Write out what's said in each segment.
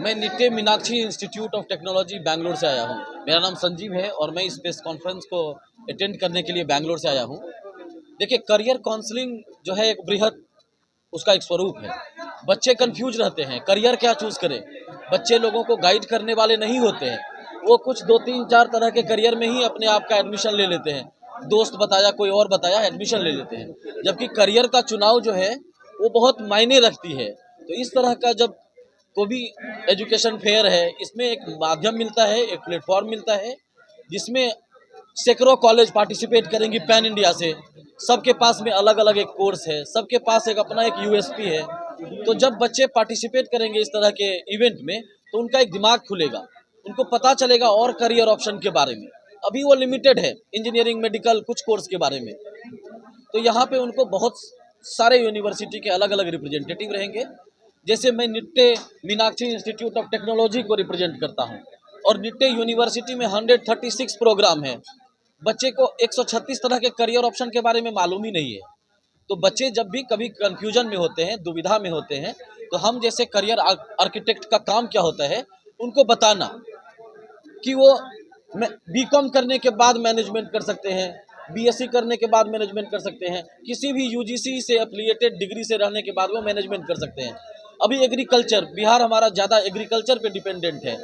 मैं Nitte Meenakshi institute of technology Bangalore से आया हूँ। मेरा नाम संजीव है और मैं इस प्रेस कॉन्फ्रेंस को अटेंड करने के लिए बैंगलोर से आया हूँ। देखिए, करियर काउंसलिंग जो है एक बृहद उसका एक स्वरूप है। बच्चे कंफ्यूज रहते हैं, करियर क्या चूज करें। बच्चे लोगों को गाइड करने वाले नहीं होते हैं। वो कुछ 2 3 4 तरह के करियर में ही अपने आप का एडमिशन ले लेते हैं। दोस्त बताया, कोई और बताया, एडमिशन ले लेते हैं। जबकि करियर का चुनाव जो है वो बहुत मायने रखती है। तो इस तरह का जब को भी एजुकेशन फेयर है, इसमें एक माध्यम मिलता है, एक प्लेटफॉर्म मिलता है जिसमें सैकड़ों कॉलेज पार्टिसिपेट करेंगी पैन इंडिया से। सबके पास में अलग अलग एक कोर्स है, सबके पास एक अपना एक यूएसपी है। तो जब बच्चे पार्टिसिपेट करेंगे इस तरह के इवेंट में तो उनका एक दिमाग खुलेगा, उनको पता चलेगा और करियर ऑप्शन के बारे में। अभी वो लिमिटेड है इंजीनियरिंग, मेडिकल, कुछ कोर्स के बारे में। तो यहाँ पे उनको बहुत सारे यूनिवर्सिटी के अलग अलग रिप्रेजेंटेटिव रहेंगे। जैसे मैं Nitte Meenakshi institute of technology को रिप्रेजेंट करता हूँ और निट्टे यूनिवर्सिटी में 136 प्रोग्राम है। बच्चे को 136 तरह के करियर ऑप्शन के बारे में मालूम ही नहीं है। तो बच्चे जब भी कभी कंफ्यूजन में होते हैं, दुविधा में होते हैं, तो हम जैसे करियर आर्किटेक्ट का काम क्या होता है, उनको बताना कि वो बीकॉम करने के बाद मैनेजमेंट कर सकते हैं, बीएससी करने के बाद मैनेजमेंट कर सकते हैं, किसी भी यूजीसी से एफिलिएटेड डिग्री से रहने के बाद वो मैनेजमेंट कर सकते हैं। अभी एग्रीकल्चर, बिहार हमारा ज़्यादा एग्रीकल्चर पे डिपेंडेंट है।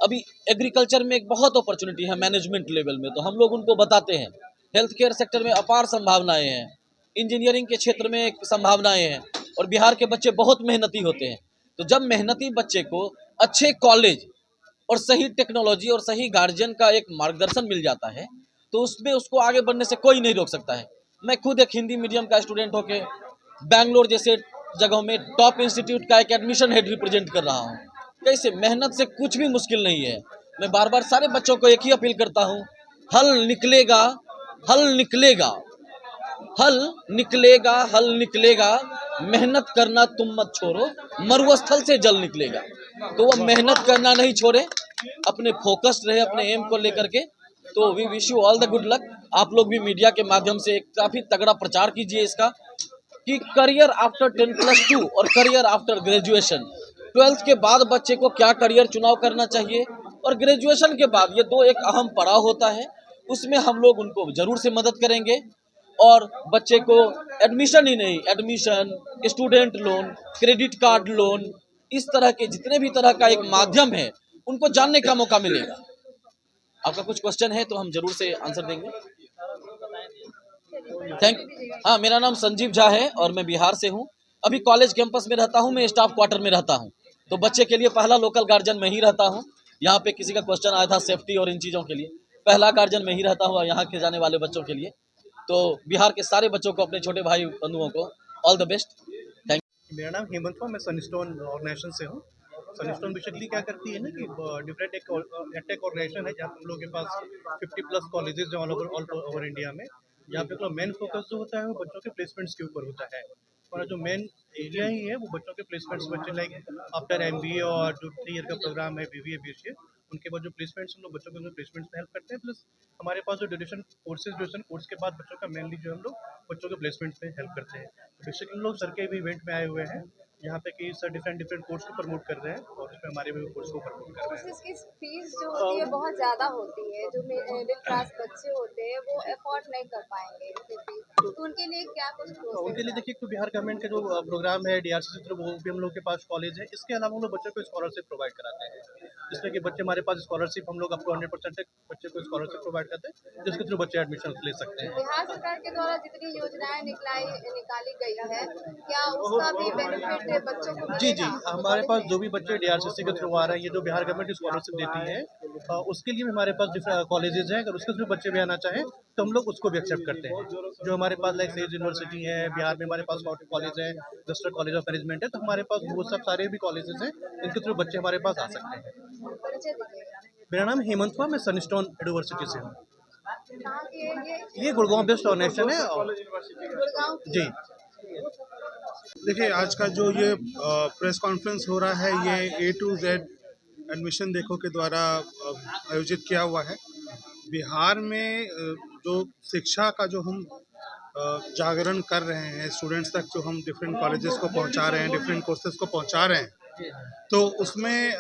अभी एग्रीकल्चर में एक बहुत अपॉर्चुनिटी है मैनेजमेंट लेवल में, तो हम लोग उनको बताते हैं। हेल्थ केयर सेक्टर में अपार संभावनाएं हैं, इंजीनियरिंग के क्षेत्र में एक संभावनाएं हैं, और बिहार के बच्चे बहुत मेहनती होते हैं। तो जब मेहनती बच्चे को अच्छे कॉलेज और सही टेक्नोलॉजी और सही गार्जियन का एक मार्गदर्शन मिल जाता है तो उसमें उसको आगे बढ़ने से कोई नहीं रोक सकता है। मैं खुद एक हिंदी मीडियम का स्टूडेंट होके बैंगलोर जैसे जगहों में टॉप इंस्टीट्यूट का एक एडमिशन हेड रिप्रेजेंट कर रहा हूँ। कैसे मेहनत से कुछ भी मुश्किल नहीं है। मैं बार बार सारे बच्चों को एक ही अपील करता हूँ, हल निकलेगा, हल निकलेगा, हल निकलेगा, हल निकलेगा। मेहनत करना तुम मत छोड़ो, मरुस्थल से जल निकलेगा। तो वो मेहनत करना नहीं छोड़े, अपने फोकस्ड रहे अपने एम को लेकर के। तो we wish you all the good luck. आप लोग भी मीडिया के माध्यम से काफी तगड़ा प्रचार कीजिए इसका कि करियर आफ्टर 10+2 और करियर आफ्टर ग्रेजुएशन। 12th के बाद बच्चे को क्या करियर चुनाव करना चाहिए और ग्रेजुएशन के बाद ये दो एक अहम पड़ाव होता है, उसमें हम लोग उनको जरूर से मदद करेंगे। और बच्चे को एडमिशन ही नहीं, admission, student loan, credit card loan, इस तरह के जितने भी तरह का एक माध्यम है उनको जानने का मौका मिलेगा। आपका कुछ क्वेश्चन है तो हम जरूर से आंसर देंगे। थैंक हाँ, मेरा नाम संजीव झा है और मैं बिहार से हूँ। अभी कॉलेज कैंपस में रहता हूँ, मैं स्टाफ क्वार्टर में रहता हूँ। तो बच्चे के लिए पहला लोकल गार्जियन मैं ही रहता हूँ। यहाँ पे किसी का क्वेश्चन आया था सेफ्टी और इन चीज़ों के लिए, पहला गार्जियन मैं ही रहता हूँ यहाँ के जाने वाले बच्चों के लिए। तो बिहार के सारे बच्चों को, अपने छोटे भाई बंधुओं को ऑल द बेस्ट। थैंक मेरा नाम हेमंत हुआ, मैं सनस्टोन ऑर्गेनाइजेशन से हूँ। सनस्टोन बेसिकली क्या करती है ना कि डिफरेंट एक टेक ऑर्गेनाइजेशन है जहाँ पे हम लोग के पास 50+ कॉलेजेस जो ऑल ओवर इंडिया में, जहाँ पे मेन फोकस जो होता है वो बच्चों के प्लेसमेंट्स के ऊपर होता है। और जो मेन एरिया ही है वो बच्चों के प्लेसमेंट्स, बच्चे लाइक आफ्टर एमबीए और जो 3 ईयर का प्रोग्राम है बीबीए बीसीए, उनके बाद जो प्लेसमेंट्स हम लोग बच्चों के प्लेसमेंट्स में हेल्प करते हैं। प्लस हमारे पास जो ड्यूरेशन कोर्स के बाद बच्चों का मेनली जो हम लोग बच्चों के प्लेसमेंट्स में हेल्प करते हैं। बेसिकली हम लोग सर के भी इवेंट में आए हुए हैं यहाँ पे कि सर डिफरेंट कोर्स को प्रमोट कर रहे हैं और उसमें हमारे भी कोर्स को प्रमोट कर रहे हैं। कोर्सेज की फीस जो होती है बहुत ज़्यादा होती है, जो मिडिल क्लास बच्चे होते हैं वो अफोर्ड नहीं कर पाएंगे इसकी फीस, तो उनके लिए क्या कुछ उनके लिए प्रोसेस है? देखिए, तो बिहार गवर्नमेंट का जो प्रोग्राम है डीआरसी थ्रू, वो भी हम लोग के पास कॉलेज है। इसके अलावा हम लोग बच्चों को स्कॉलरशिप प्रोवाइड कराते हैं, जिसमें कि बच्चे हमारे पास स्कॉलरशिप हम लोग अप टू 100% तक बच्चे को स्कॉलरशिप प्रोवाइड करते हैं, जिसके थ्रू बच्चे एडमिशन ले सकते हैं। बिहार सरकार के द्वारा जितनी योजनाएं निकाली गई है, क्या उसका भी बेनिफिट बच्चों को जी जी, मिलेगा हमारे कॉलेज पास में? जो भी बच्चे डीआरसीसी के थ्रू आ रहे हैं, ये जो बिहार गवर्नमेंट स्कॉलरशिप देती है, उसके लिए भी हमारे पास कॉलेजेस हैं। अगर उसके थ्रू बच्चे भी आना चाहें तो हम लोग उसको भी एक्सेप्ट करते हैं। जो हमारे पास लाइक सेज यूनिवर्सिटी है, बिहार में हमारे पास कॉलेज है, वेस्टर्न कॉलेज ऑफ मैनेजमेंट है, तो हमारे पास वो सब सारे भी कॉलेजेस हैं, इनके थ्रू बच्चे हमारे पास आ सकते हैं। परिचय दीजिएगा। मेरा नाम हेमंत हुआ, मैं सनस्टोन यूनिवर्सिटी से हूँ। कहाँ की है ये? ये गुड़गांव बेस्ड ऑर्गेनाइजेशन है गुड़गांव की जी। है। देखिए, आज का जो ये प्रेस कॉन्फ्रेंस हो रहा है, ये A to Z एडमिशन देखो के द्वारा आयोजित किया हुआ है। बिहार में जो शिक्षा का जो हम जागरण कर रहे हैं स्टूडेंट्स तक, जो हम डिफरेंट कॉलेजेस को पहुंचा रहे हैं, डिफरेंट कोर्सेज को पहुंचा रहे हैं, तो उसमें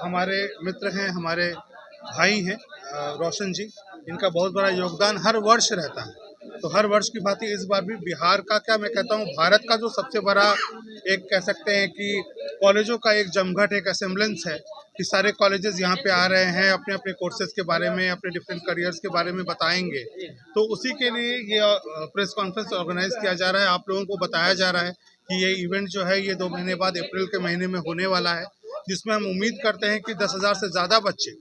हमारे मित्र हैं, हमारे भाई हैं रोशन जी, इनका बहुत बड़ा योगदान हर वर्ष रहता है। तो हर वर्ष की भांति इस बार भी बिहार का, क्या मैं कहता हूँ, भारत का जो सबसे बड़ा एक कह सकते हैं कि कॉलेजों का एक जमघट, एक असेंबलेंस है कि सारे कॉलेजेस यहाँ पे आ रहे हैं, अपने अपने कोर्सेज के बारे में, अपने डिफरेंट करियर्स के बारे में बताएंगे। तो उसी के लिए ये प्रेस कॉन्फ्रेंस ऑर्गेनाइज किया जा रहा है। आप लोगों को बताया जा रहा है कि ये इवेंट जो है ये 2 महीने बाद अप्रैल के महीने में होने वाला है, जिसमें हम उम्मीद करते हैं कि 10,000 से ज़्यादा बच्चे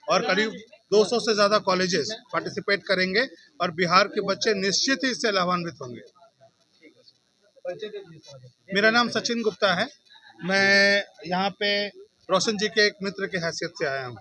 और करीब 200 से ज़्यादा कॉलेजेस पार्टिसिपेट करेंगे और बिहार के बच्चे निश्चित ही इससे लाभान्वित होंगे। मेरा नाम सचिन गुप्ता है। मैं यहाँ पे रोशन जी के एक मित्र की हैसियत से आया हूँ।